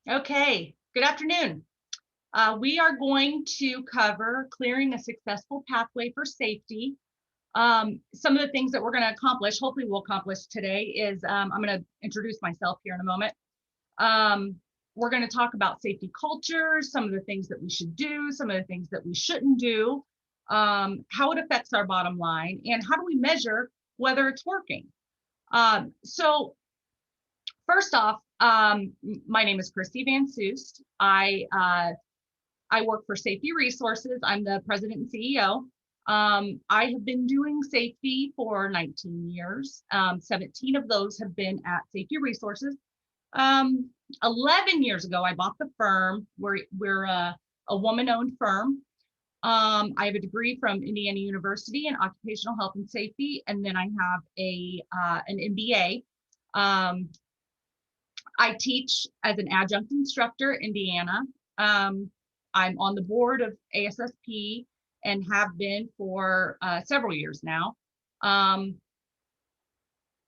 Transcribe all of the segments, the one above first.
Okay, good afternoon. We are going to cover clearing a successful pathway for safety. Some of the things that we're going to accomplish, hopefully we'll accomplish today, is I'm going to introduce myself here in a moment. We're going to talk about safety culture, some of the things that we should do, some of the things that we shouldn't do, how it affects our bottom line, and how do we measure whether it's working. So first off, my name is Christy VanSoest. I work for Safety Resources. I'm the president and CEO. I have been doing safety for 19 years. 17 of those have been at Safety Resources. 11 years ago, I bought the firm. We're a woman-owned firm. I have a degree from Indiana University in occupational health and safety, and then I have an MBA. I teach as an adjunct instructor in Indiana. I'm on the board of ASSP and have been for several years now. I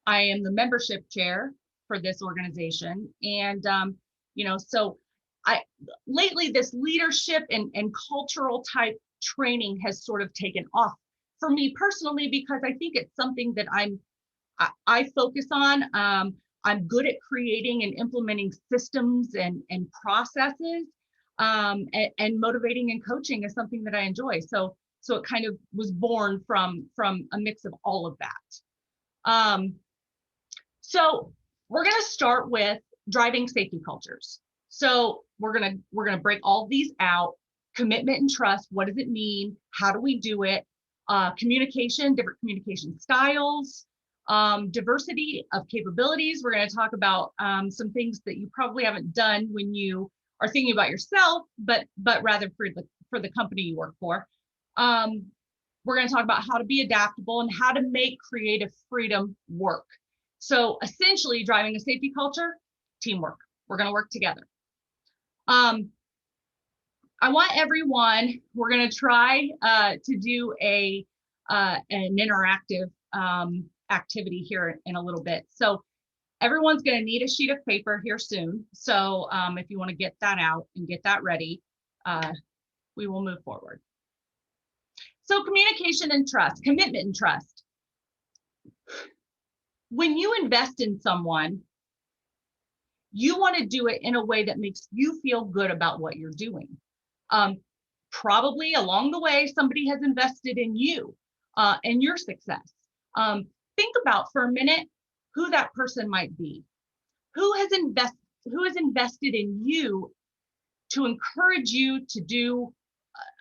am the membership chair for this organization. And, so lately this leadership and cultural type training has sort of taken off for me personally, because I think it's something that I focus on. I'm good at creating and implementing systems and processes, and motivating and coaching is something that I enjoy. So it kind of was born from a mix of all of that. So we're going to start with driving safety cultures. So we're going to break all these out. Commitment and trust. What does it mean? How do we do it? Communication, different communication styles. Diversity of capabilities. We're going to talk about some things that you probably haven't done when you are thinking about yourself, but rather for the company you work for. We're going to talk about how to be adaptable and how to make creative freedom work. So essentially, driving a safety culture, teamwork. We're going to work together. I want everyone. We're going to try to do an interactive activity here in a little bit. So everyone's going to need a sheet of paper here soon. So if you want to get that out and get that ready, we will move forward. So communication and trust, commitment and trust. When you invest in someone, you want to do it in a way that makes you feel good about what you're doing. Probably along the way, somebody has invested in you and your success. Think about for a minute who that person might be. Who has invested in you to encourage you to do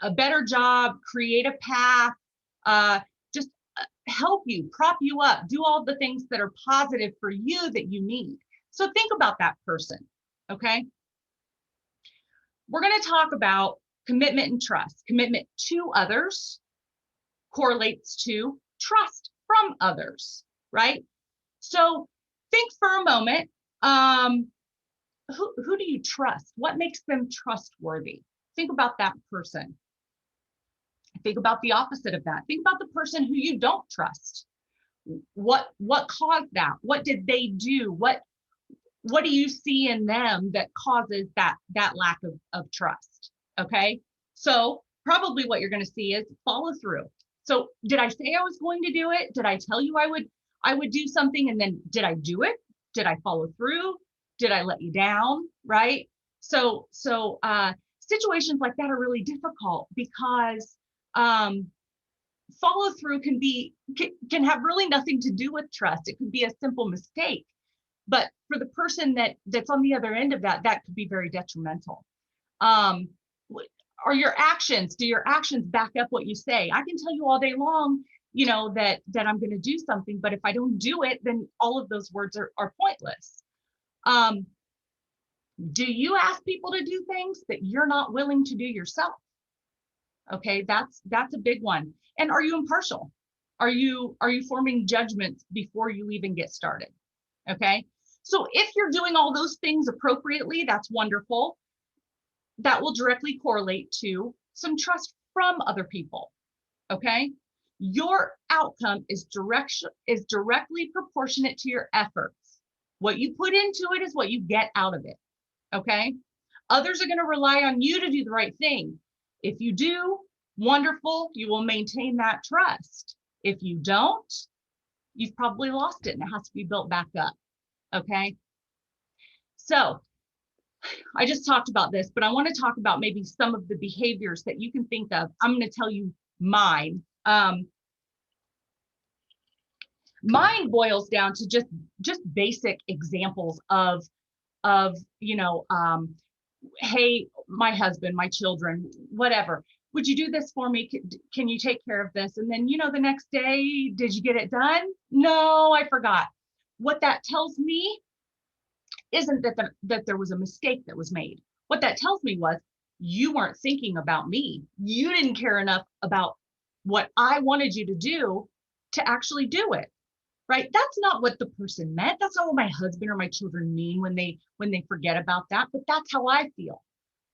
a better job, create a path, just help you, prop you up, do all the things that are positive for you that you need. So think about that person, okay? We're going to talk about commitment and trust. Commitment to others correlates to trust from others, right? So think for a moment, who do you trust? What makes them trustworthy? Think about that person. Think about the opposite of that. Think about the person who you don't trust. What caused that? What did they do? What do you see in them that causes that lack of trust? Okay, so probably what you're going to see is follow through. So did I say I was going to do it? Did I tell you I would do something, and then did I do it? Did I follow through? Did I let you down? Right? So situations like that are really difficult because follow through can have really nothing to do with trust. It could be a simple mistake, but for the person that's on the other end of that could be very detrimental. Do your actions back up what you say? I can tell you all day long, that I'm going to do something, but if I don't do it, then all of those words are pointless. Do you ask people to do things that you're not willing to do yourself? Okay, that's a big one. And are you impartial? Are you forming judgments before you even get started? Okay, so if you're doing all those things appropriately, that's wonderful. That will directly correlate to some trust from other people. Okay, your outcome is directly proportionate to your efforts. What you put into it is what you get out of it. okay? Others are going to rely on you to do the right thing. If you do, wonderful, you will maintain that trust. If you don't, you've probably lost it and it has to be built back up, okay? So I just talked about this, but I want to talk about maybe some of the behaviors that you can think of. I'm going to tell you mine. Mine boils down to just basic examples of hey, my husband, my children, whatever, would you do this for me? Can you take care of this? And then, the next day, did you get it done? No, I forgot. What that tells me isn't that there was a mistake that was made. What that tells me was you weren't thinking about me. You didn't care enough about what I wanted you to do to actually do it. Right? That's not what the person meant. That's not what my husband or my children mean when they forget about that, but that's how I feel.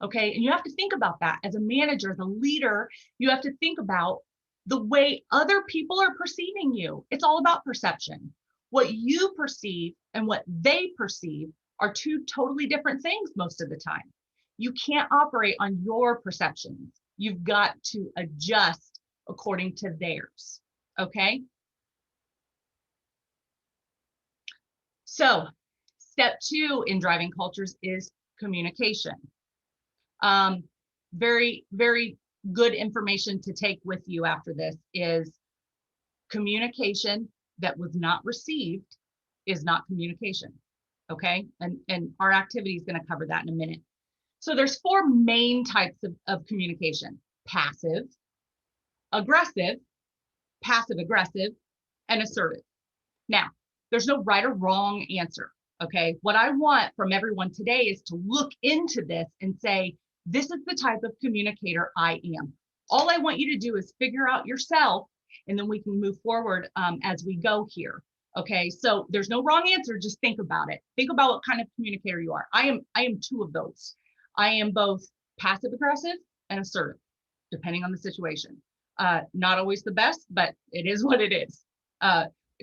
Okay? And you have to think about that as a manager, as a leader, you have to think about the way other people are perceiving you. It's all about perception. What you perceive and what they perceive are two totally different things most of the time. You can't operate on your perceptions. You've got to adjust according to theirs. Okay? So step 2 in driving cultures is communication. Very, very good information to take with you after this is communication that was not received is not communication. Okay. And our activity is going to cover that in a minute. So there's 4 main types of communication: passive, aggressive, passive aggressive, and assertive. Now, there's no right or wrong answer. Okay. What I want from everyone today is to look into this and say, this is the type of communicator I am. All I want you to do is figure out yourself, and then we can move forward as we go here. Okay. So there's no wrong answer. Just think about it. Think about what kind of communicator you are. I am 2 of those. I am both passive aggressive and assertive, depending on the situation. Not always the best, but it is what it is.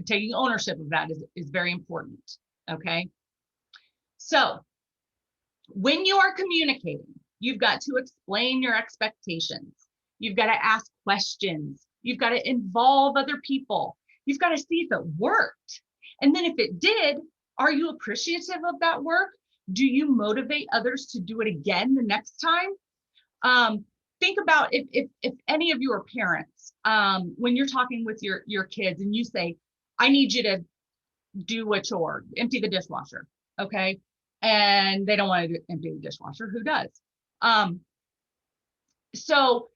Taking ownership of that is very important. Okay. So when you are communicating, you've got to explain your expectations. You've got to ask questions. You've got to involve other people. You've got to see if it worked. And then if it did, are you appreciative of that work? Do you motivate others to do it again the next time? Think about if any of you are parents, when you're talking with your kids and you say, I need you to do a chore, empty the dishwasher, okay? And they don't want to empty the dishwasher. Who does? So,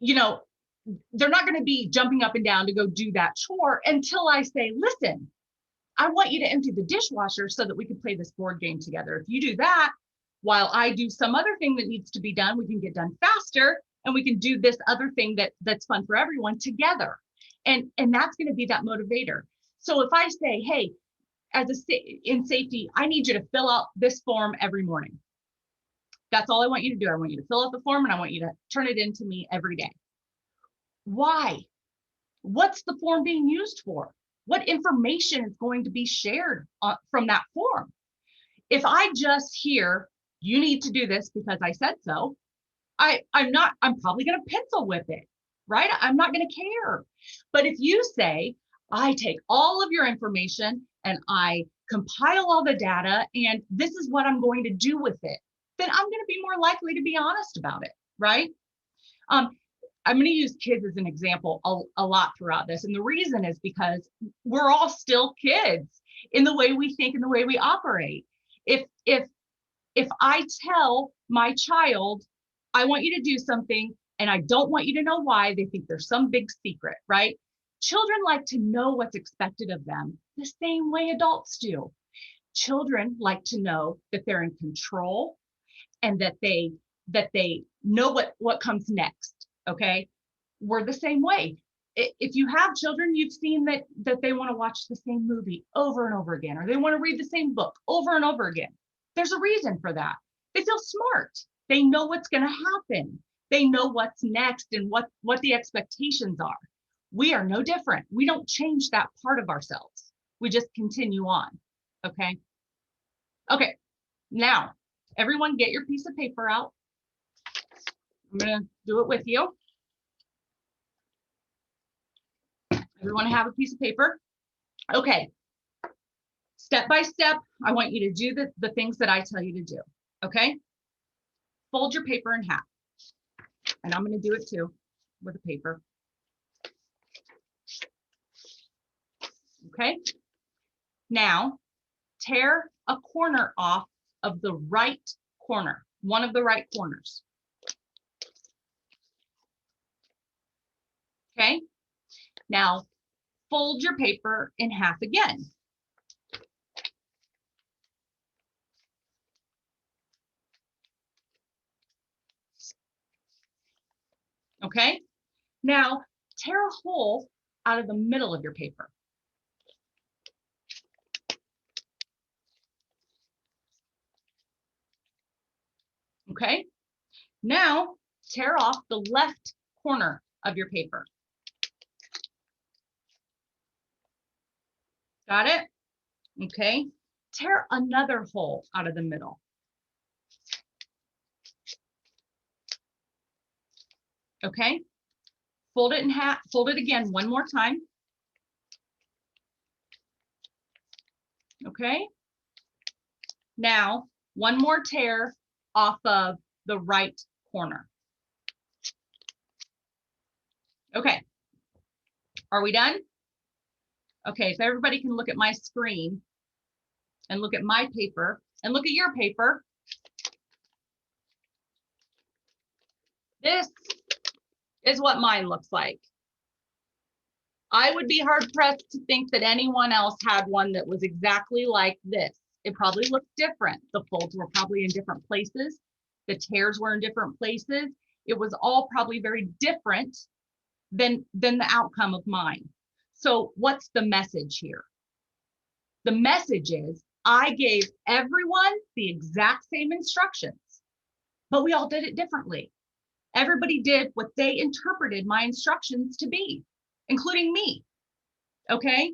they're not going to be jumping up and down to go do that chore until I say, listen, I want you to empty the dishwasher so that we can play this board game together. If you do that, while I do some other thing that needs to be done, we can get done faster and we can do this other thing that's fun for everyone together. And that's going to be that motivator. So if I say, hey, in safety, I need you to fill out this form every morning. That's all I want you to do. I want you to fill out the form and I want you to turn it in to me every day. Why? What's the form being used for? What information is going to be shared from that form? If I just hear, you need to do this because I said so, I'm probably going to pencil with it, right? I'm not going to care. But if you say, I take all of your information and I compile all the data and this is what I'm going to do with it, then I'm going to be more likely to be honest about it, right? I'm going to use kids as an example a lot throughout this. And the reason is because we're all still kids in the way we think and the way we operate. If I tell my child, I want you to do something and I don't want you to know why, they think there's some big secret, right? Children like to know what's expected of them the same way adults do. Children like to know that they're in control and that they know what comes next. Okay. We're the same way. If you have children, you've seen that they want to watch the same movie over and over again, or they want to read the same book over and over again. There's a reason for that. They feel smart. They know what's going to happen. They know what's next and what the expectations are. We are no different. We don't change that part of ourselves. We just continue on. Okay. Okay. Now, Everyone get your piece of paper out. I'm gonna do it with you. Everyone have a piece of paper. Okay. Step by step, I want you to do the things that I tell you to do, okay? Fold your paper in half. And I'm gonna do it too with a paper. Okay? Now, tear a corner off of the right corner, one of the right corners. Okay? Now, fold your paper in half again. Okay? Now, tear a hole out of the middle of your paper. Okay? Now, tear off the left corner of your paper. Got it? Okay. Tear another hole out of the middle. Okay. Fold it in half, fold it again one more time. Okay. Now, one more tear off of the right corner. Okay. Are we done? Okay, if everybody can look at my screen and look at my paper and look at your paper. This is what mine looks like. I would be hard pressed to think that anyone else had one that was exactly like this. It probably looked different. The folds were probably in different places. The tears were in different places. It was all probably very different than the outcome of mine. So what's the message here? The message is I gave everyone the exact same instructions, but we all did it differently. Everybody did what they interpreted my instructions to be, including me. Okay?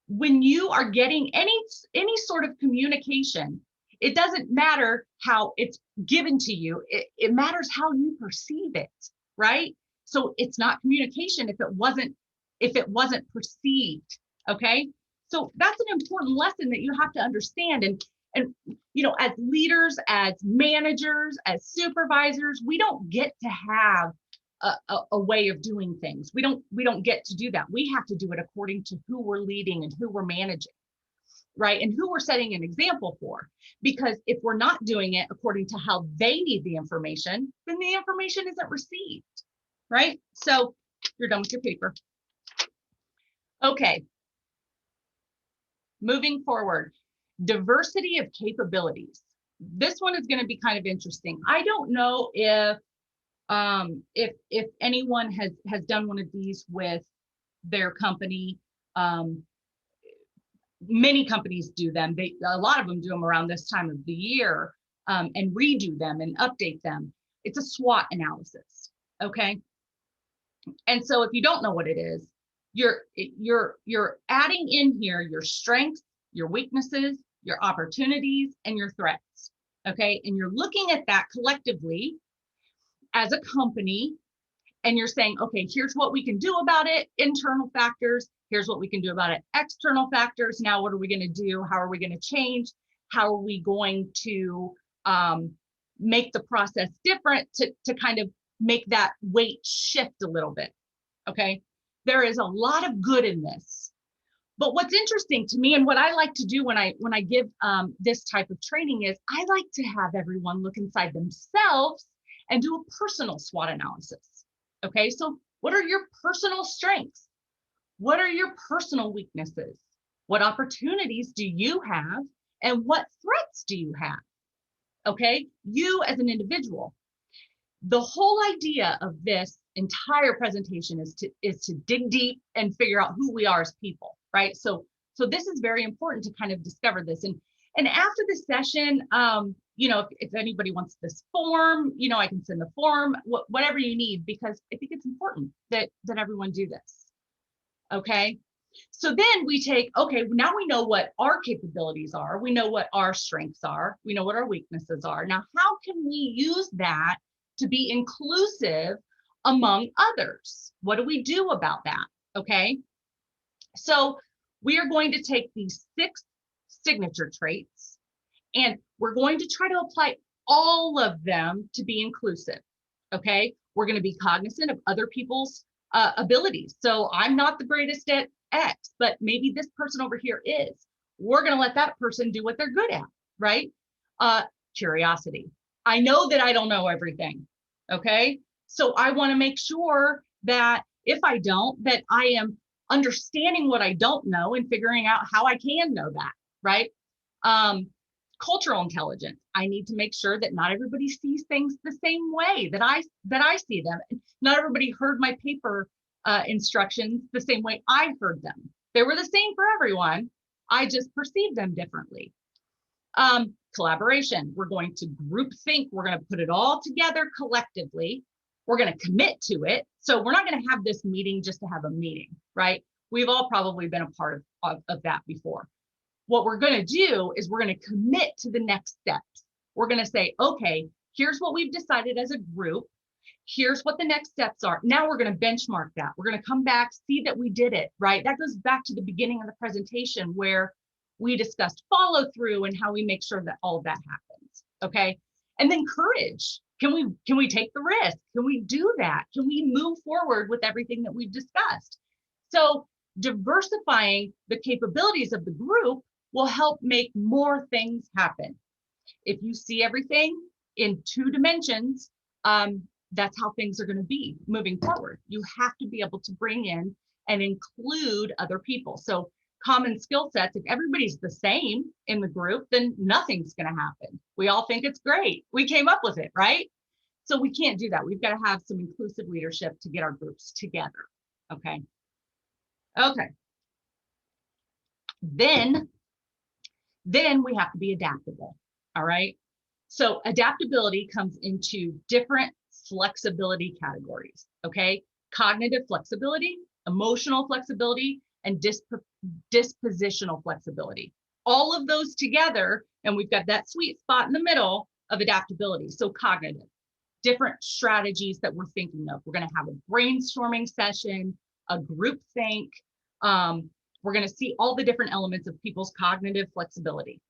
When you are getting any sort of communication, it doesn't matter how it's given to you. It matters how you perceive it, right? So it's not communication if it wasn't perceived. Okay? So that's an important lesson that you have to understand. And you know, as leaders, as managers, as supervisors, we don't get to have a way of doing things. We don't get to do that. We have to do it according to who we're leading and who we're managing, right? And who we're setting an example for. Because if we're not doing it according to how they need the information, then the information isn't received, right? So you're done with your paper. Okay. Moving forward, diversity of capabilities. This one is going to be kind of interesting. I don't know if anyone has done one of these with their company. Many companies do them. A lot of them do them around this time of the year, and redo them and update them. It's a SWOT analysis. Okay. And so if you don't know what it is, you're adding in here your strengths, your weaknesses, your opportunities, and your threats. Okay. And you're looking at that collectively as a company, and you're saying, okay, here's what we can do about it, internal factors. Here's what we can do about it, external factors. Now, what are we going to do? How are we going to change? How are we going to make the process different to kind of make that weight shift a little bit? Okay. There is a lot of good in this. But what's interesting to me, and what I like to do when I give this type of training, is I like to have everyone look inside themselves and do a personal SWOT analysis. Okay, so what are your personal strengths? What are your personal weaknesses? What opportunities do you have? And what threats do you have? Okay, you as an individual. The whole idea of this entire presentation is to dig deep and figure out who we are as people, right? So this is very important to kind of discover this. And after this session, you know, if anybody wants this form, you know, I can send the form, whatever you need, because I think it's important that everyone do this. Okay. So then we take, okay, now we know what our capabilities are. We know what our strengths are. We know what our weaknesses are. Now, how can we use that to be inclusive among others? What do we do about that? Okay. So we are going to take these 6 signature traits and we're going to try to apply all of them to be inclusive. Okay. We're going to be cognizant of other people's abilities. So I'm not the greatest at X, but maybe this person over here is. We're going to let that person do what they're good at, right? Curiosity. I know that I don't know everything. Okay. So I want to make sure that if I don't, that I am understanding what I don't know and figuring out how I can know that, right? Cultural intelligence. I need to make sure that not everybody sees things the same way that I see them. Not everybody heard my paper instructions the same way I heard them. They were the same for everyone. I just perceived them differently. Collaboration. We're going to group think. We're going to put it all together collectively. We're going to commit to it. So we're not going to have this meeting just to have a meeting, right? We've all probably been a part of that before. What we're going to do is we're going to commit to the next steps. We're going to say, okay, here's what we've decided as a group. Here's what the next steps are. Now we're going to benchmark that. We're going to come back, see that we did it, right? That goes back to the beginning of the presentation where we discussed follow through and how we make sure that all of that happens. Okay. And then courage. Can we take the risk? Can we do that? Can we move forward with everything that we've discussed? So diversifying the capabilities of the group will help make more things happen. If you see everything in 2 dimensions, that's how things are going to be moving forward. You have to be able to bring in and include other people. So common skill sets, if everybody's the same in the group, then nothing's going to happen. We all think it's great. We came up with it, right? So we can't do that. We've got to have some inclusive leadership to get our groups together. Okay. Okay. Then we have to be adaptable. All right. So adaptability comes into different flexibility categories. Okay. Cognitive flexibility, emotional flexibility, and dispositional flexibility. All of those together, and we've got that sweet spot in the middle of adaptability. So cognitive, different strategies that we're thinking of. We're going to have a brainstorming session, a group think. We're going to see all the different elements of people's cognitive flexibility.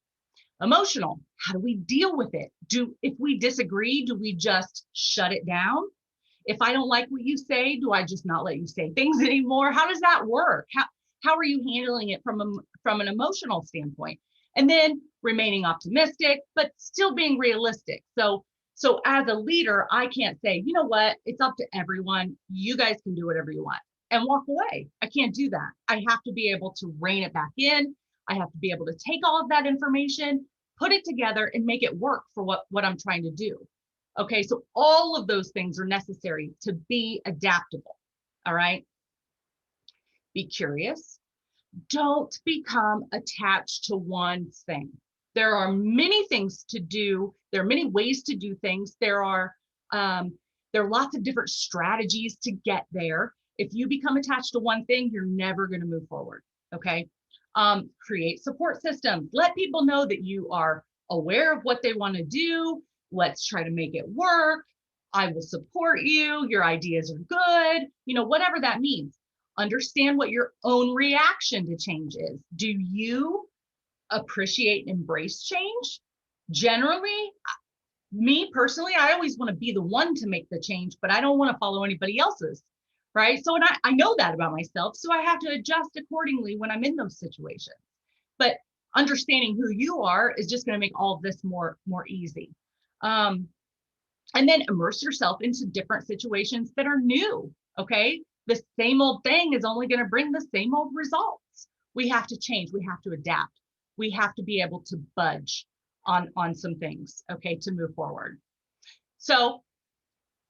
Emotional, how do we deal with it? If we disagree, do we just shut it down? If I don't like what you say, do I just not let you say things anymore? How does that work? How are you handling it from an emotional standpoint? And then remaining optimistic, but still being realistic. So as a leader, I can't say, you know what, it's up to everyone. You guys can do whatever you want and walk away. I can't do that. I have to be able to rein it back in. I have to be able to take all of that information, put it together and make it work for what I'm trying to do. Okay, so all of those things are necessary to be adaptable. All right. Be curious. Don't become attached to one thing. There are many things to do. There are many ways to do things. There are lots of different strategies to get there. If you become attached to one thing, you're never going to move forward. Okay. Create support systems. Let people know that you are aware of what they want to do. Let's try to make it work. I will support you. Your ideas are good. You know, whatever that means. Understand what your own reaction to change is. Do you appreciate and embrace change? Generally, me personally, I always want to be the one to make the change, but I don't want to follow anybody else's, right? So, and I know that about myself, so I have to adjust accordingly when I'm in those situations. But understanding who you are is just going to make all of this more easy. And then immerse yourself into different situations that are new, okay? The same old thing is only going to bring the same old results. We have to change. We have to adapt. We have to be able to budge on some things, okay, to move forward. So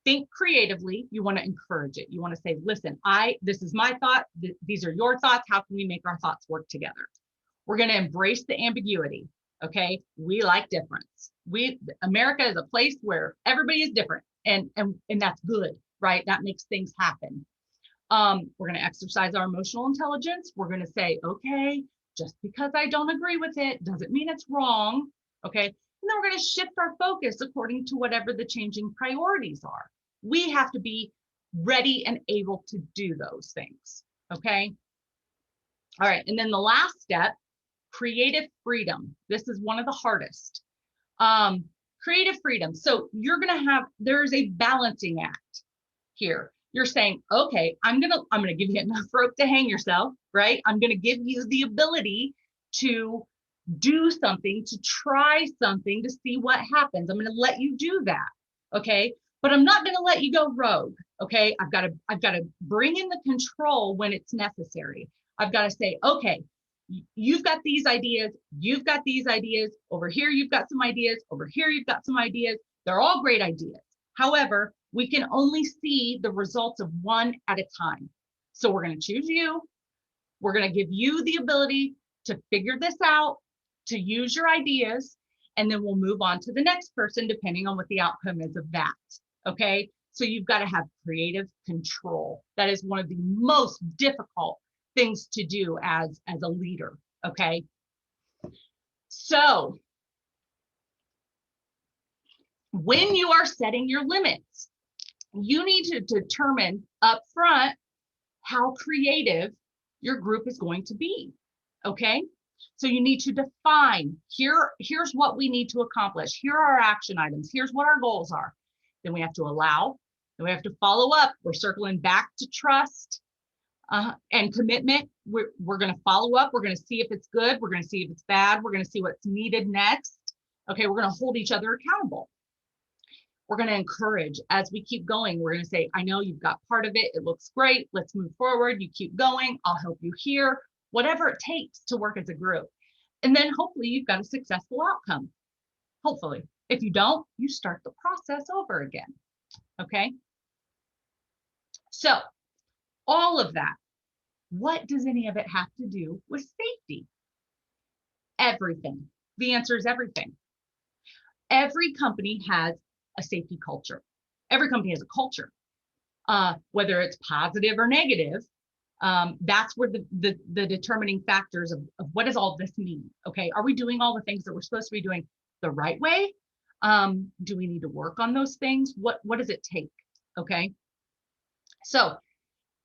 think creatively. You want to encourage it. You want to say, listen, this is my thought. These are your thoughts. How can we make our thoughts work together? We're going to embrace the ambiguity. Okay. We like difference. America is a place where everybody is different and that's good, right? That makes things happen. We're going to exercise our emotional intelligence. We're going to say, okay, just because I don't agree with it doesn't mean it's wrong. Okay. And then we're going to shift our focus according to whatever the changing priorities are. We have to be ready and able to do those things. Okay. All right. And then the last step, creative freedom. This is one of the hardest. Creative freedom. So you're going to have, there's a balancing act here. You're saying, okay, I'm going to give you enough rope to hang yourself, right? I'm going to give you the ability to do something, to try something, to see what happens. I'm going to let you do that. Okay. But I'm not going to let you go rogue. Okay. I've got to bring in the control when it's necessary. I've got to say, okay, you've got these ideas. You've got these ideas over here. You've got some ideas over here. You've got some ideas. They're all great ideas. However, we can only see the results of one at a time. So we're going to choose you. We're going to give you the ability to figure this out, to use your ideas, and then we'll move on to the next person depending on what the outcome is of that. Okay. So you've got to have creative control. That is one of the most difficult things to do as a leader. Okay. So when you are setting your limits, you need to determine up front how creative your group is going to be. Okay. So you need to define, here's what we need to accomplish. Here are our action items. Here's what our goals are. Then we have to allow, then we have to follow up. We're circling back to trust and commitment. We're going to follow up. We're going to see if it's good. We're going to see if it's bad. We're going to see what's needed next. Okay. We're going to hold each other accountable. We're going to encourage as we keep going. We're going to say, I know you've got part of it. It looks great. Let's move forward. You keep going. I'll help you here. Whatever it takes to work as a group. And then hopefully you've got a successful outcome. Hopefully. If you don't, you start the process over again. Okay. So all of that, what does any of it have to do with safety? Everything. The answer is everything. Every company has a safety culture. Every company has a culture, whether it's positive or negative. That's where the determining factors of what does all this mean? Okay, are we doing all the things that we're supposed to be doing the right way? Do we need to work on those things? What does it take? Okay, so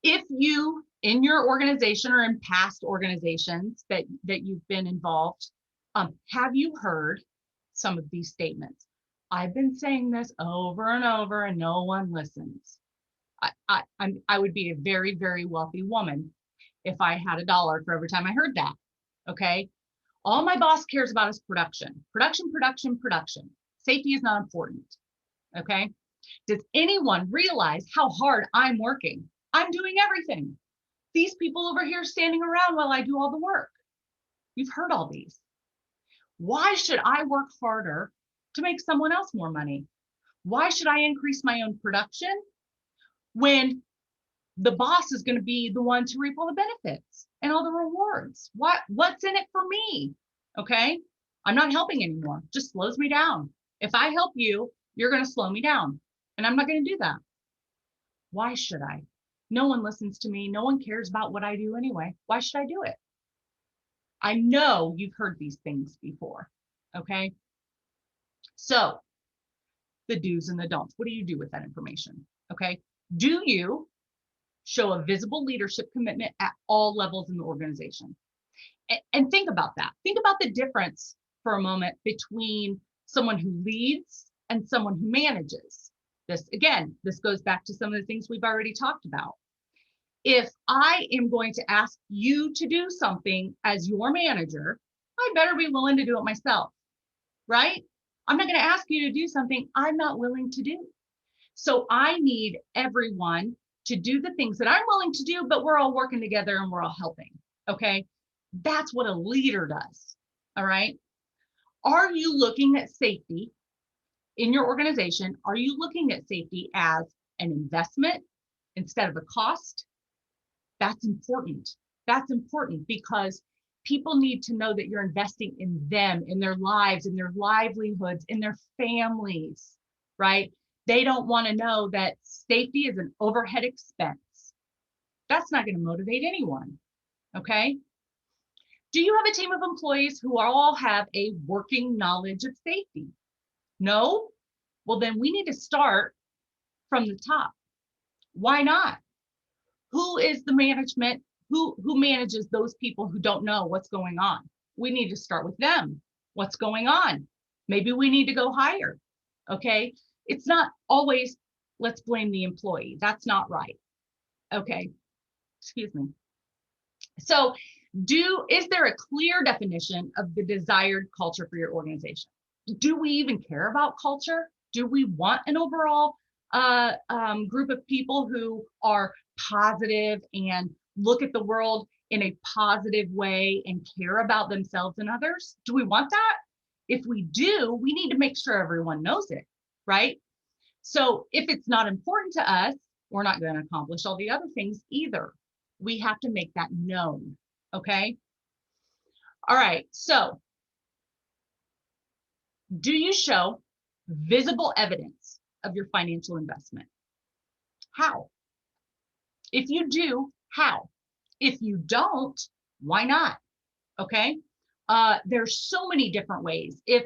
if you in your organization or in past organizations that you've been involved, have you heard some of these statements? I've been saying this over and over and no one listens. I would be a very, very wealthy woman if I had $1 for every time I heard that. Okay. All my boss cares about is production, production, production, production. Safety is not important. Okay. Does anyone realize how hard I'm working? I'm doing everything. These people over here standing around while I do all the work. You've heard all these. Why should I work harder to make someone else more money? Why should I increase my own production when the boss is going to be the one to reap all the benefits and all the rewards? What's in it for me? Okay. I'm not helping anymore. Just slows me down. If I help you, you're going to slow me down and I'm not going to do that. Why should I? No one listens to me. No one cares about what I do anyway. Why should I do it? I know you've heard these things before. Okay. So the do's and the don'ts. What do you do with that information? Okay. Do you show a visible leadership commitment at all levels in the organization? And think about that. Think about the difference for a moment between someone who leads and someone who manages. This goes back to some of the things we've already talked about. If I am going to ask you to do something as your manager, I better be willing to do it myself, right? I'm not going to ask you to do something I'm not willing to do. So I need everyone to do the things that I'm willing to do, but we're all working together and we're all helping. Okay. That's what a leader does. All right. Are you looking at safety in your organization? Are you looking at safety as an investment instead of a cost? That's important. That's important because people need to know that you're investing in them, in their lives, in their livelihoods, in their families, right? They don't want to know that safety is an overhead expense. That's not going to motivate anyone. Okay. Do you have a team of employees who all have a working knowledge of safety? No? Well, then we need to start from the top. Why not? Who is the management? Who manages those people who don't know what's going on? We need to start with them. What's going on? Maybe we need to go higher. Okay. It's not always, let's blame the employee. That's not right. Okay. Excuse me. So is there a clear definition of the desired culture for your organization? Do we even care about culture? Do we want an overall group of people who are positive and look at the world in a positive way and care about themselves and others? Do we want that? If we do, we need to make sure everyone knows it, right? So if it's not important to us, we're not going to accomplish all the other things either. We have to make that known, okay? All right, so do you show visible evidence of your financial investment? How? If you do, how? If you don't, why not? Okay. There's so many different ways. If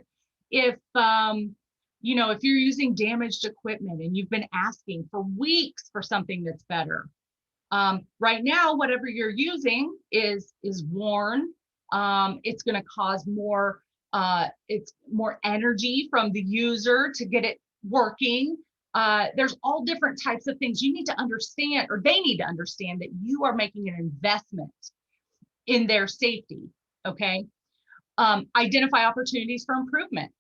you know, if you're using damaged equipment and you've been asking for weeks for something that's better, right now, whatever you're using is worn. It's going to cause more. It's more energy from the user to get it working. There's all different types of things you need to understand, or they need to understand that you are making an investment in their safety. Okay. Identify opportunities for improvement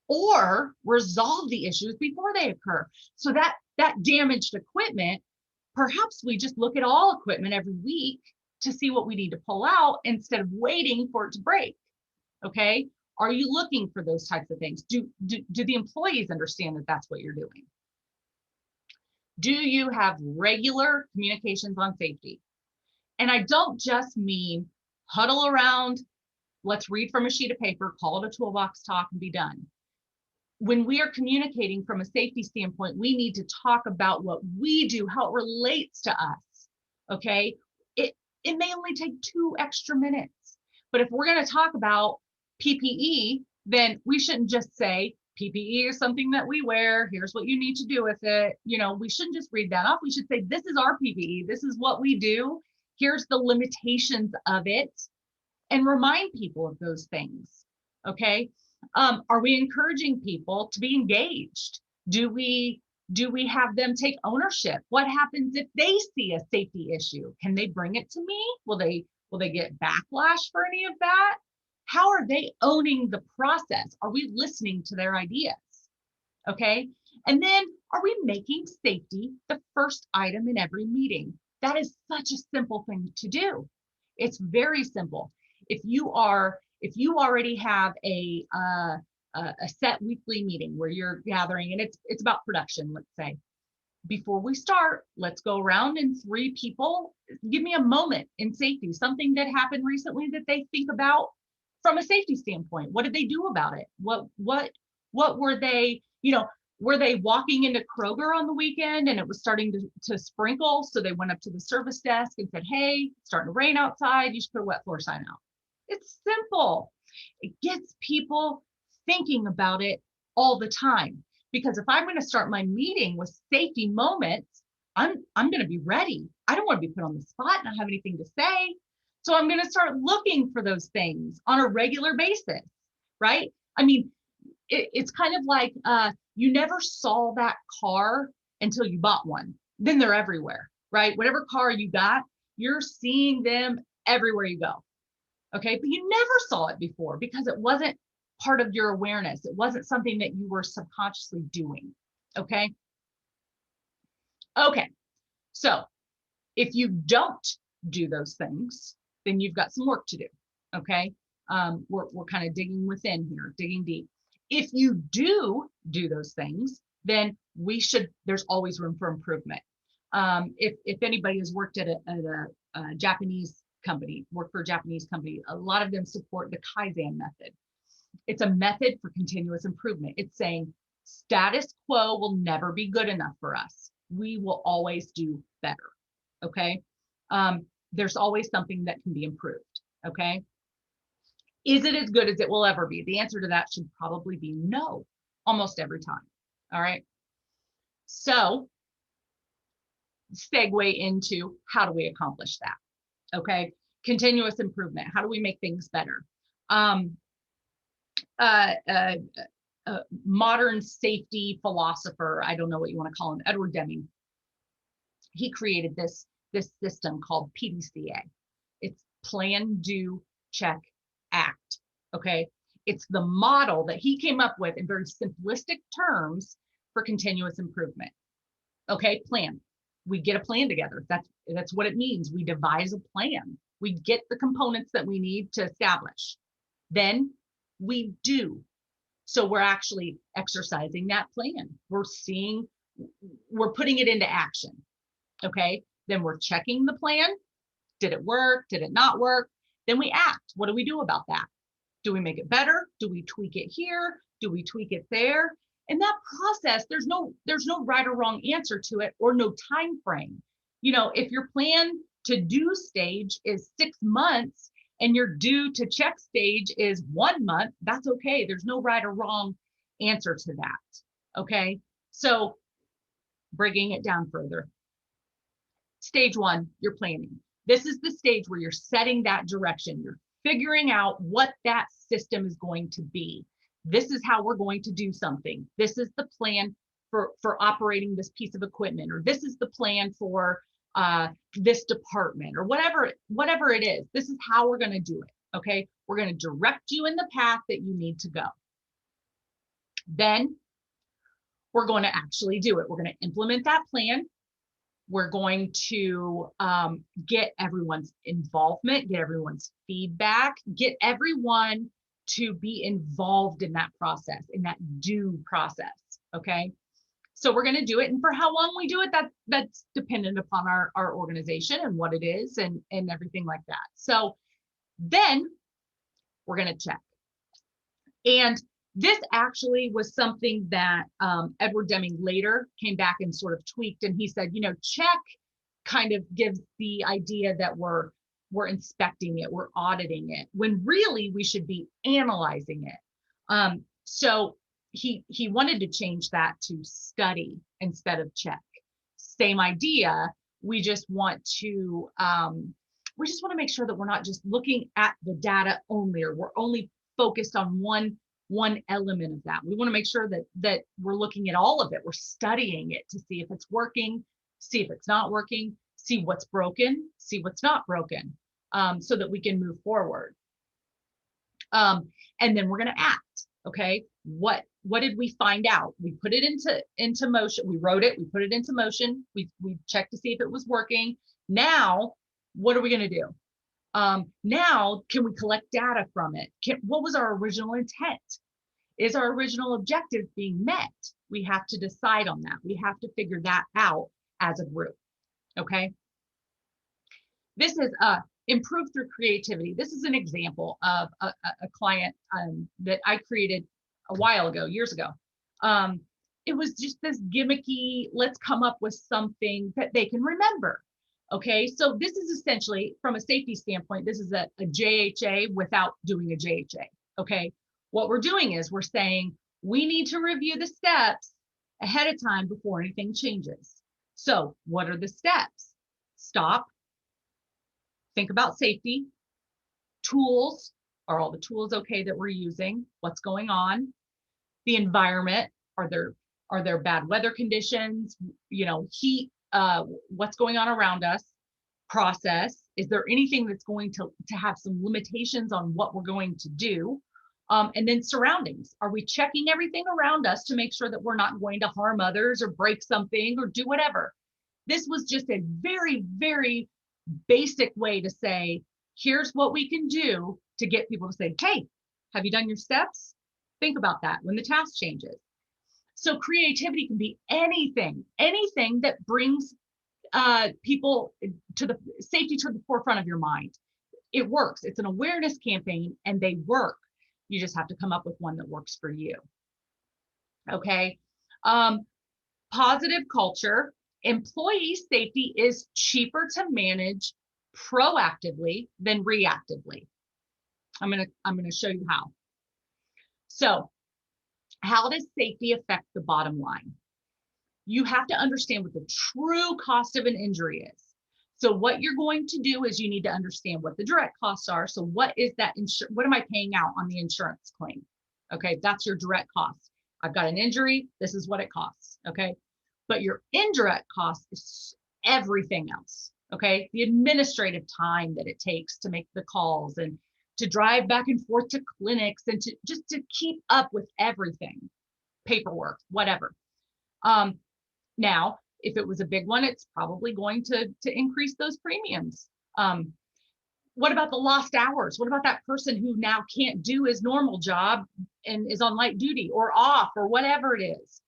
or resolve the issues before they occur. So that damaged equipment, perhaps we just look at all equipment every week to see what we need to pull out instead of waiting for it to break. Okay. Are you looking for those types of things? Do the employees understand that that's what you're doing? Do you have regular communications on safety? And I don't just mean huddle around, let's read from a sheet of paper, call it a toolbox talk and be done. When we are communicating from a safety standpoint, we need to talk about what we do, how it relates to us. Okay. It may only take 2 extra minutes, but if we're going to talk about PPE, then we shouldn't just say PPE is something that we wear. Here's what you need to do with it. You know, we shouldn't just read that off. We should say, this is our PPE. This is what we do. Here's the limitations of it, and remind people of those things. Okay. Are we encouraging people to be engaged? Do we have them take ownership? What happens if they see a safety issue? Can they bring it to me? Will they get backlash for any of that? How are they owning the process? Are we listening to their ideas? Okay. And then are we making safety the first item in every meeting? That is such a simple thing to do. It's very simple. If you already have a set weekly meeting where you're gathering and it's about production, let's say, before we start, let's go around and 3 people give me a moment in safety, something that happened recently that they think about from a safety standpoint. What did they do about it? What were they, you know, were they walking into Kroger on the weekend and it was starting to sprinkle? So they went up to the service desk and said, hey, it's starting to rain outside. You should put a wet floor sign out. It's simple. It gets people thinking about it all the time. Because if I'm going to start my meeting with safety moments, I'm going to be ready. I don't want to be put on the spot and not have anything to say. So I'm going to start looking for those things on a regular basis, right? I mean, it's kind of like you never saw that car until you bought one. Then they're everywhere, right? Whatever car you got, you're seeing them everywhere you go. Okay, but you never saw it before because it wasn't part of your awareness. It wasn't something that you were subconsciously doing. Okay. Okay. So if you don't do those things, then you've got some work to do. Okay. We're kind of digging within here, digging deep. If you do those things, then there's always room for improvement. If anybody has worked at a Japanese company, work for a Japanese company, a lot of them support the Kaizen method. It's a method for continuous improvement. It's saying status quo will never be good enough for us. We will always do better. Okay. There's always something that can be improved. Okay. Is it as good as it will ever be? The answer to that should probably be no, almost every time. All right. So segue into how do we accomplish that? Okay. Continuous improvement. How do we make things better? Um, uh, uh, Modern safety philosopher, I don't know what you want to call him, Edward Deming, he created this system called PDCA. It's plan, do, check, act. Okay. It's the model that he came up with in very simplistic terms for continuous improvement. Okay. Plan. We get a plan together. That's what it means. We devise a plan. We get the components that we need to establish. Then we do. So we're actually exercising that plan. We're putting it into action. Okay. Then we're checking the plan. Did it work? Did it not work? Then we act. What do we do about that? Do we make it better? Do we tweak it here? Do we tweak it there? In that process, there's no right or wrong answer to it, or no time frame. You know, if your plan to do stage is 6 months and your due to check stage is 1 month, that's okay. There's no right or wrong answer to that. Okay. So breaking it down further. Stage 1, you're planning. This is the stage where you're setting that direction. You're figuring out what that system is going to be. This is how we're going to do something. This is the plan for operating this piece of equipment, or this is the plan for this department, or whatever it is. This is how we're going to do it. Okay. We're going to direct you in the path that you need to go. Then we're going to actually do it. We're going to implement that plan. We're going to get everyone's involvement, get everyone's feedback, get everyone to be involved in that process, in that do process. Okay. So we're going to do it. And for how long we do it, that's dependent upon our organization and what it is and everything like that. So then we're going to check. And this actually was something that Edward Deming later came back and sort of tweaked. And he said, you know, check kind of gives the idea that we're inspecting it, we're auditing it, when really we should be analyzing it. So he wanted to change that to study instead of check. Same idea. We just want to make sure that we're not just looking at the data only, or we're only focused on one element of that. We want to make sure that we're looking at all of it. We're studying it to see if it's working, see if it's not working, see what's broken, see what's not broken, so that we can move forward. And then we're going to act. Okay. What did we find out? We put it into motion. We wrote it. We put it into motion. We checked to see if it was working. Now, what are we going to do? Now, can we collect data from it? What was our original intent? Is our original objective being met? We have to decide on that. We have to figure that out as a group. Okay. This is improve through creativity. This is an example of a client that I created a while ago, years ago. It was just this gimmicky, let's come up with something that they can remember. Okay, so this is essentially, from a safety standpoint, this is a JHA without doing a JHA. Okay, what we're doing is we're saying we need to review the steps ahead of time before anything changes. So what are the steps? Stop, think about safety, tools. Are all the tools okay that we're using? What's going on? The environment, are there bad weather conditions, you know, heat, what's going on around us? Process, is there anything that's going to have some limitations on what we're going to do? And then surroundings, are we checking everything around us to make sure that we're not going to harm others or break something or do whatever? This was just a very, very basic way to say, here's what we can do to get people to say, hey, have you done your steps? Think about that when the task changes. So creativity can be anything that brings people to the safety to the forefront of your mind. It works. It's an awareness campaign and they work. You just have to come up with one that works for you. Okay. Positive culture. Employee safety is cheaper to manage proactively than reactively. I'm gonna show you how. So, how does safety affect the bottom line? You have to understand what the true cost of an injury is. So what you're going to do is you need to understand what the direct costs are. So what is that? What am I paying out on the insurance claim? Okay, that's your direct cost. I've got an injury. This is what it costs. Okay, but your indirect cost is everything else. Okay, the administrative time that it takes to make the calls and to drive back and forth to clinics and to just to keep up with everything, paperwork, whatever. Now, if it was a big one, it's probably going to increase those premiums. What about the lost hours? What about that person who now can't do his normal job and is on light duty or off or whatever it is?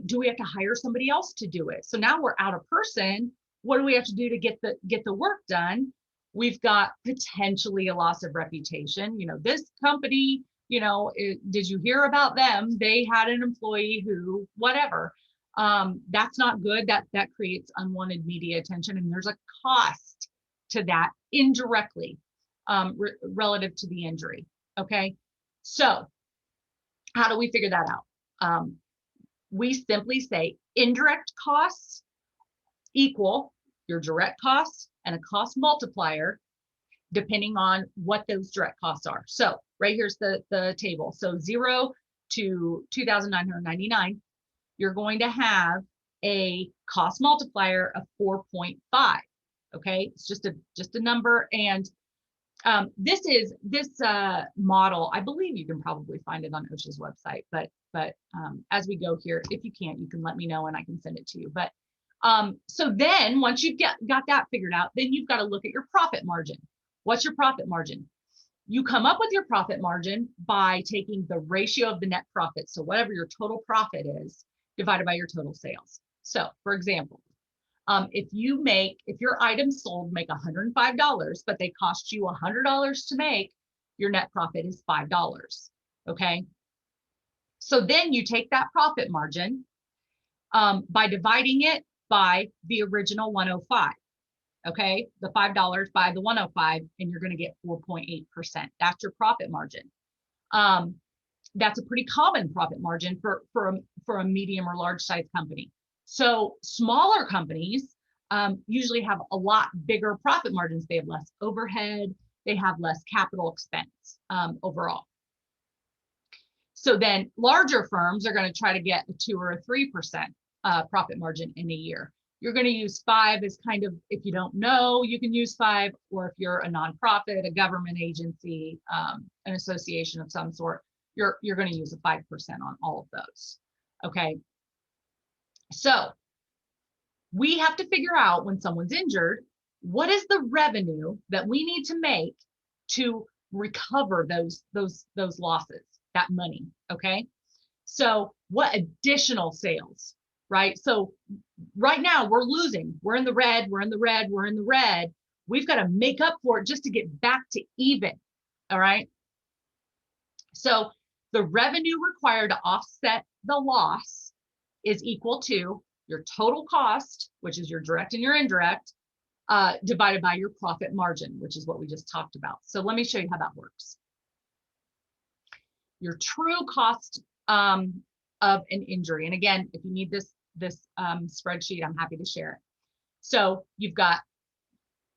Do we have to hire somebody else to do it? So now we're out a person. What do we have to do to get the work done? We've got potentially a loss of reputation. You know, this company, you know, did you hear about them? They had an employee who, whatever. That's not good. That creates unwanted media attention, and there's a cost to that indirectly relative to the injury. Okay, so how do we figure that out? We simply say indirect costs equal your direct costs and a cost multiplier depending on what those direct costs are. So right here's the table. So 0 to 2,999. You're going to have a cost multiplier of 4.5. Okay, it's just a number. And this model, I believe you can probably find it on OSHA's website, but as we go here, if you can't, you can let me know and I can send it to you. But so then once you've got that figured out, then you've got to look at your profit margin. What's your profit margin? You come up with your profit margin by taking the ratio of the net profit. So whatever your total profit is divided by your total sales. So for example, if your items sold make $105, but they cost you $100 to make, your net profit is $5. Okay. So then you take that profit margin by dividing it by the original 105. Okay, the $5 by the 105, and you're going to get 4.8%. That's your profit margin. That's a pretty common profit margin for a medium or large size company. So smaller companies usually have a lot bigger profit margins. They have less overhead. They have less capital expense overall. So then larger firms are going to try to get a 2 or a 3% profit margin in a year. You're going to use 5 as kind of, if you don't know, you can use 5, or if you're a nonprofit, a government agency, an association of some sort, you're going to use a 5% on all of those. Okay. So we have to figure out when someone's injured, what is the revenue that we need to make to recover those losses, that money. Okay. So what additional sales, right? So right now we're losing, we're in the red, we're in the red, we're in the red. We've got to make up for it just to get back to even. All right. So the revenue required to offset the loss is equal to your total cost, which is your direct and your indirect, divided by your profit margin, which is what we just talked about. So let me show you how that works. Your true cost of an injury. And again, if you need this spreadsheet, I'm happy to share it. So you've got,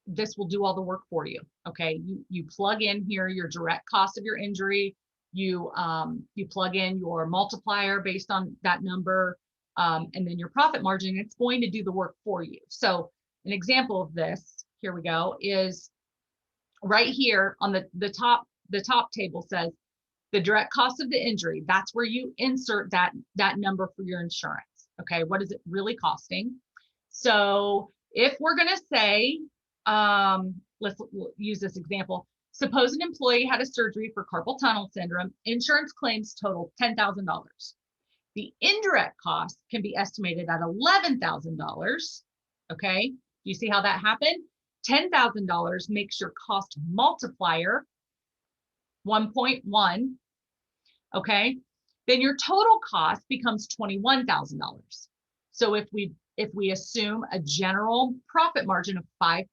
this will do all the work for you. Okay, you plug in here your direct cost of your injury. You plug in your multiplier based on that number, and then your profit margin. It's going to do the work for you. So an example of this, here we go, is right here on the top table says the direct cost of the injury. That's where you insert that number for your insurance. Okay, what is it really costing? So if we're going to say, let's use this example. Suppose an employee had a surgery for carpal tunnel syndrome. Insurance claims total $10,000. The indirect cost can be estimated at $11,000. Okay, you see how that happened? $10,000 makes your cost multiplier 1.1. Okay, then your total cost becomes $21,000. So if we assume a general profit margin of 5%,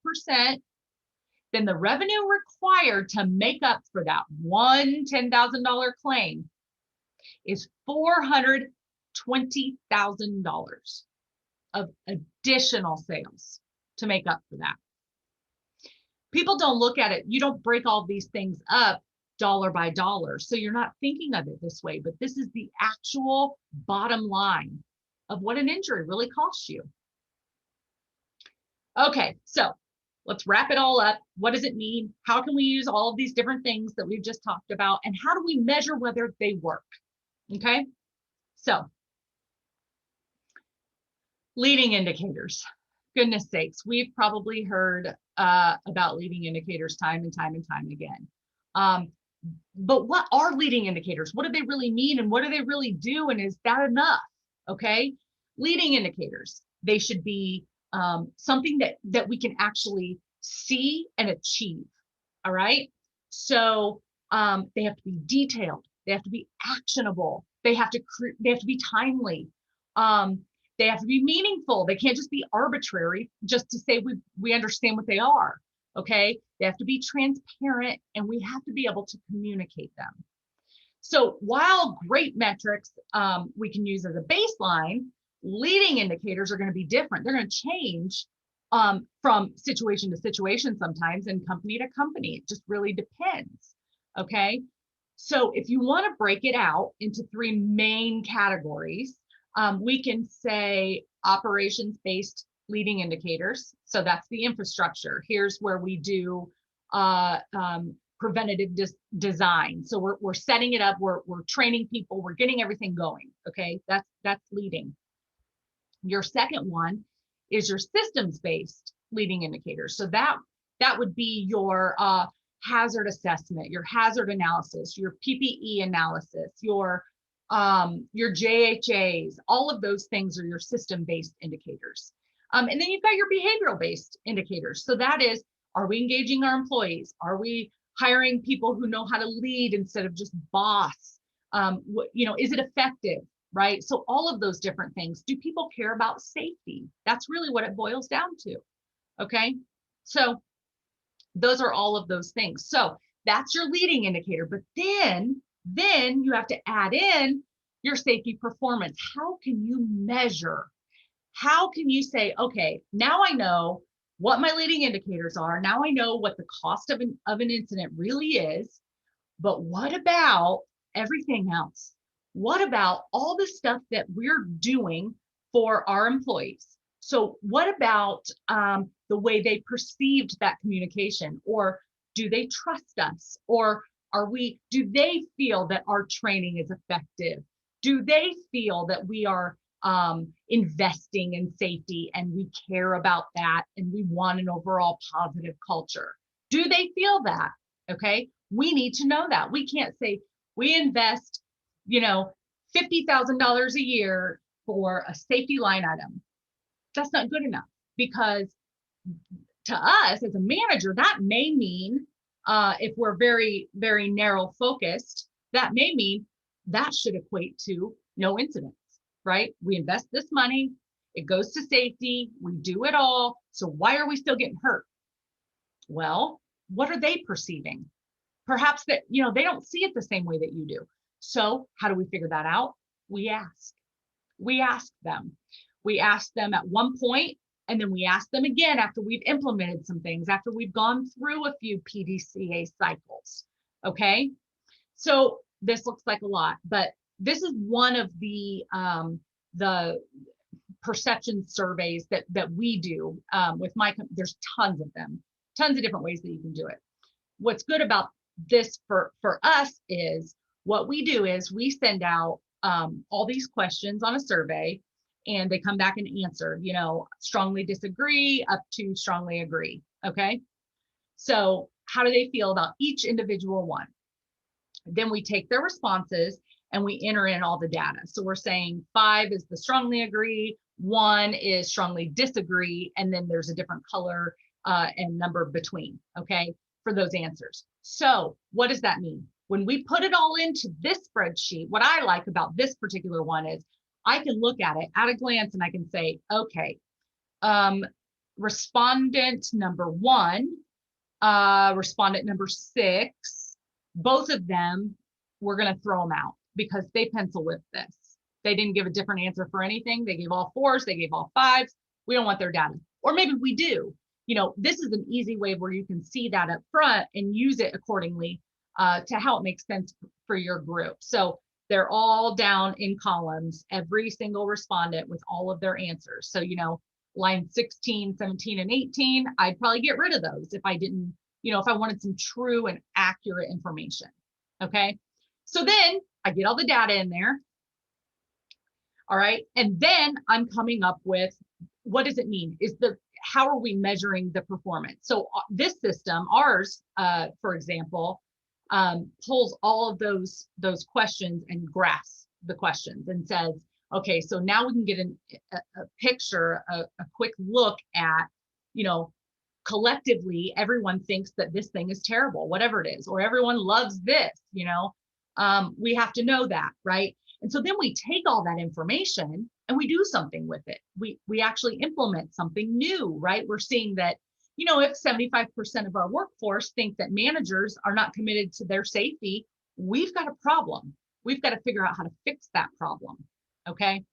then the revenue required to make up for that one $10,000 claim is $420,000 of additional sales to make up for that. People don't look at it. You don't break all these things up dollar by dollar. So you're not thinking of it this way, but this is the actual bottom line of what an injury really costs you. Okay, so let's wrap it all up. What does it mean? How can we use all of these different things that we've just talked about? And how do we measure whether they work? Okay, so leading indicators. Goodness sakes, we've probably heard about leading indicators time and time and time again. But what are leading indicators? What do they really mean? And what do they really do? And is that enough? Okay, leading indicators, they should be something that we can actually see and achieve. All right. So they have to be detailed. They have to be actionable. They have to be timely. They have to be meaningful. They can't just be arbitrary just to say we understand what they are. Okay. They have to be transparent, and we have to be able to communicate them. So while great metrics we can use as a baseline, leading indicators are going to be different. They're going to change from situation to situation sometimes, and company to company. It just really depends. Okay. So if you want to break it out into three main categories, we can say operations-based leading indicators. So that's the infrastructure. Here's where we do preventative design. So we're setting it up, we're training people, we're getting everything going. Okay, that's leading. Your second one is your systems-based leading indicators. So that would be your hazard assessment, your hazard analysis, your PPE analysis, your JHAs. All of those things are your system-based indicators. And then you've got your behavioral-based indicators. So that is, are we engaging our employees? Are we hiring people who know how to lead instead of just boss? Is it effective, right? So all of those different things. Do people care about safety? That's really what it boils down to, okay? So those are all of those things. So that's your leading indicator. But then you have to add in your safety performance. How can you measure? How can you say, okay, now I know what my leading indicators are. Now I know what the cost of an incident really is. But what about everything else? What about all the stuff that we're doing for our employees? So what about the way they perceived that communication? Or do they trust us? Or do they feel that our training is effective? Do they feel that we are investing in safety and we care about that and we want an overall positive culture? Do they feel that? Okay, we need to know that. We can't say we invest, $50,000 a year for a safety line item. That's not good enough, because to us as a manager, that may mean, if we're very, very narrow focused, that may mean that should equate to no incidents, right? We invest this money, it goes to safety, we do it all. So why are we still getting hurt? Well, what are they perceiving? Perhaps that, they don't see it the same way that you do. So how do we figure that out? We ask them. We ask them at one point, and then we ask them again after we've implemented some things, after we've gone through a few PDCA cycles. Okay. So this looks like a lot, but this is one of the perception surveys that we do with my company. There's tons of them, tons of different ways that you can do it. What's good about this for us is what we do is we send out all these questions on a survey, and they come back and answer, strongly disagree up to strongly agree. Okay. So how do they feel about each individual one? Then we take their responses and we enter in all the data. So we're saying 5 is the strongly agree, 1 is strongly disagree, and then there's a different color and number between, okay, for those answers. So what does that mean? When we put it all into this spreadsheet, what I like about this particular one is I can look at it at a glance and I can say, okay, respondent number 1 respondent number 6, both of them, we're going to throw them out because they pencil whipped this. They didn't give a different answer for anything. They gave all 4s, they gave all 5s. We don't want their data. Or maybe we do. You know, this is an easy way where you can see that up front and use it accordingly to how it makes sense for your group. So they're all down in columns, every single respondent with all of their answers. So, you know, line 16, 17, and 18, I'd probably get rid of those if I didn't, you know, if I wanted some true and accurate information. Okay. So then I get all the data in there. All right. And then I'm coming up with, what does it mean? How are we measuring the performance? So this system, ours, for example, pulls all of those questions and graphs the questions and says, okay, so now we can get a picture, a quick look at, you know, collectively, everyone thinks that this thing is terrible, whatever it is, or everyone loves this, you know, we have to know that, right? And so then we take all that information and we do something with it. We actually implement something new, right? We're seeing that, you know, if 75% of our workforce think that managers are not committed to their safety, we've got a problem. We've got to figure out how to fix that problem, okay?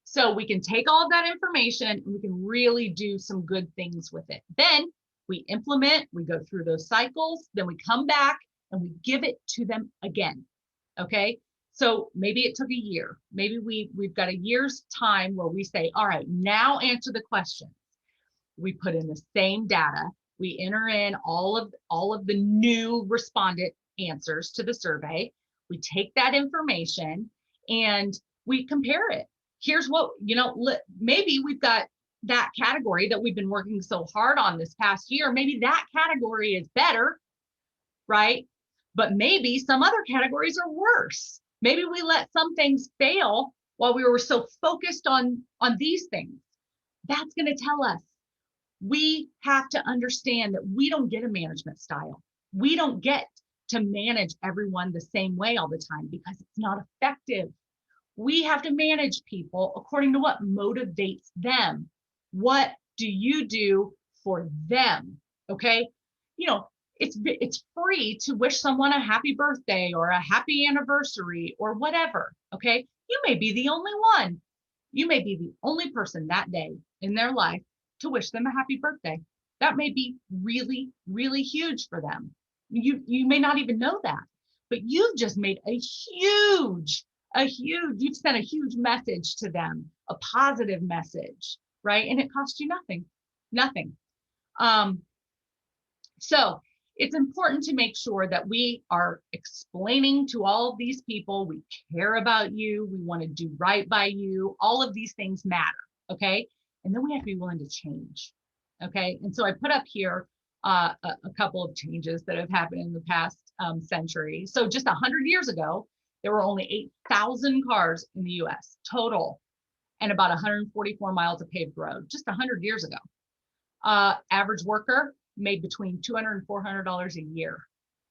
So we can take all of that information and we can really do some good things with it. Then we implement, we go through those cycles, then we come back and we give it to them again, okay? So maybe it took a year. Maybe we've got a year's time where we say, all right, now answer the questions. We put in the same data. We enter in all of the new respondent answers to the survey. We take that information and we compare it. Here's what, you know, maybe we've got that category that we've been working so hard on this past year. Maybe that category is better, right? But maybe some other categories are worse. Maybe we let some things fail while we were so focused on these things. That's going to tell us we have to understand that we don't get a management style. We don't get to manage everyone the same way all the time because it's not effective. We have to manage people according to what motivates them. What do you do for them? Okay. You know, it's free to wish someone a happy birthday or a happy anniversary or whatever. Okay. You may be the only one. You may be the only person that day in their life to wish them a happy birthday. That may be really, really huge for them. You may not even know that, but you've just made you've sent a huge message to them, a positive message, right? And it costs you nothing. So it's important to make sure that we are explaining to all of these people, we care about you, we want to do right by you, all of these things matter, okay? And then we have to be willing to change, okay? And so I put up here a couple of changes that have happened in the past century. So just 100 years ago, there were only 8,000 cars in the US total and about 144 miles of paved road, just 100 years ago. Average worker made between $200 and $400 a year.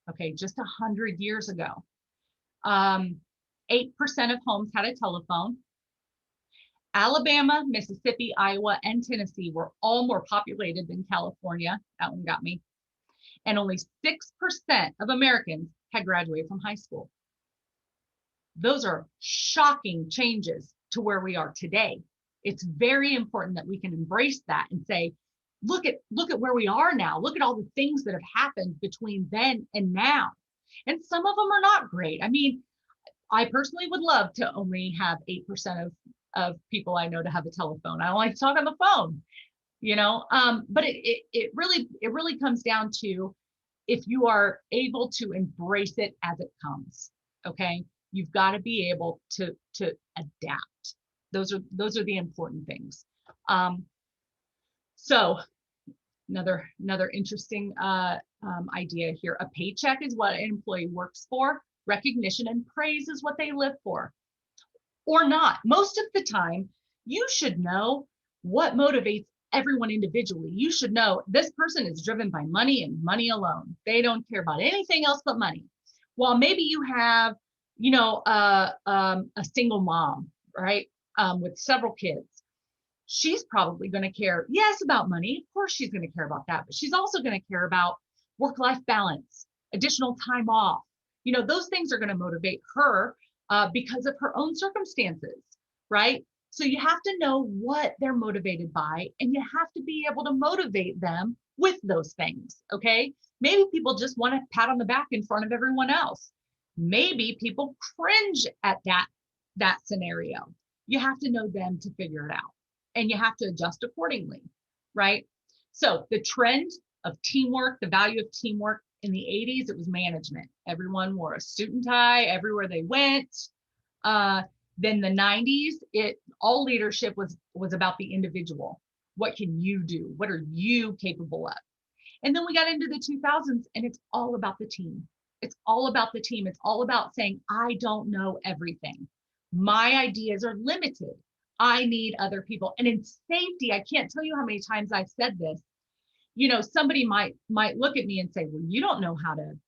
Okay, just 100 years ago. 8% of homes had a telephone. Alabama, Mississippi, Iowa, and Tennessee were all more populated than California. That one got me. And only 6% of Americans had graduated from high school. Those are shocking changes to where we are today. It's very important that we can embrace that and say, look at where we are now. Look at all the things that have happened between then and now. And some of them are not great. I mean, I personally would love to only have 8% of people I know to have a telephone. I don't like to talk on the phone, you know, but it really comes down to if you are able to embrace it as it comes, okay? You've got to be able to adapt. Those are the important things. So another interesting idea here. A paycheck is what an employee works for. Recognition and praise is what they live for. Or not. Most of the time, you should know what motivates everyone individually. You should know this person is driven by money and money alone. They don't care about anything else but money. While maybe you have, you know, a single mom, right, with several kids. she's probably going to care, yes, about money. Of course, she's going to care about that, but she's also going to care about work-life balance, additional time off. You know, those things are going to motivate her because of her own circumstances, right? So you have to know what they're motivated by, and you have to be able to motivate them with those things, okay? Maybe people just want a pat on the back in front of everyone else. Maybe people cringe at that scenario. You have to know them to figure it out, and you have to adjust accordingly, right? So the trend of teamwork, the value of teamwork in the 80s, it was management. Everyone wore a suit and tie everywhere they went. Then the 90s, all leadership was about the individual. What can you do? What are you capable of? And then we got into the 2000s, and it's all about the team. It's all about the team. It's all about saying, I don't know everything. My ideas are limited. I need other people. And in safety, I can't tell you how many times I've said this. You know, somebody might look at me and say, well, you don't know how to,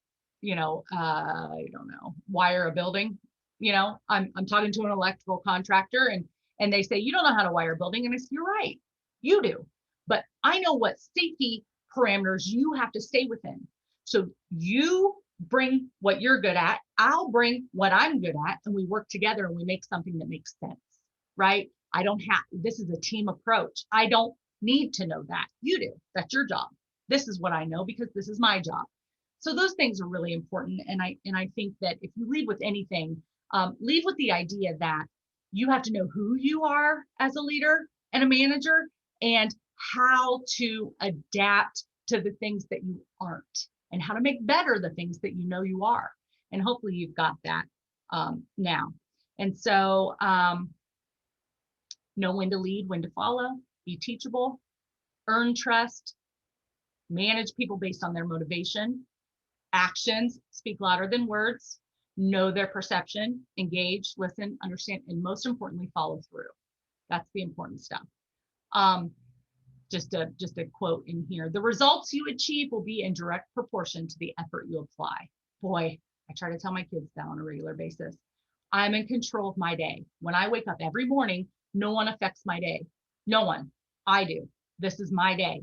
I don't know, wire a building. You know, I'm talking to an electrical contractor, and they say, you don't know how to wire a building. And I say, you're right, you do. But I know what safety parameters you have to stay within. So you bring what you're good at, I'll bring what I'm good at, and we work together and we make something that makes sense, right? This is a team approach. I don't need to know that. You do. That's your job. This is what I know because this is my job. So those things are really important. And I think that if you lead with anything, lead with the idea that you have to know who you are as a leader and a manager, and how to adapt to the things that you aren't, and how to make better the things that you know you are. And hopefully you've got that now. And so know when to lead, when to follow, be teachable, earn trust, manage people based on their motivation, actions speak louder than words, know their perception, engage, listen, understand, and most importantly, follow through. That's the important stuff. Just a quote in here. The results you achieve will be in direct proportion to the effort you apply. Boy, I try to tell my kids that on a regular basis. I'm in control of my day. When I wake up every morning, no one affects my day. No one. I do. This is my day.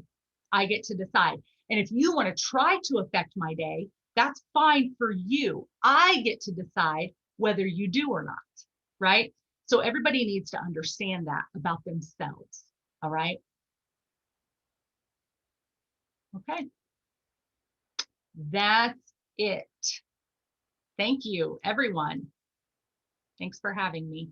I get to decide. And if you want to try to affect my day, that's fine for you. I get to decide whether you do or not, right? So everybody needs to understand that about themselves, all right? Okay, that's it. Thank you, everyone. Thanks for having me.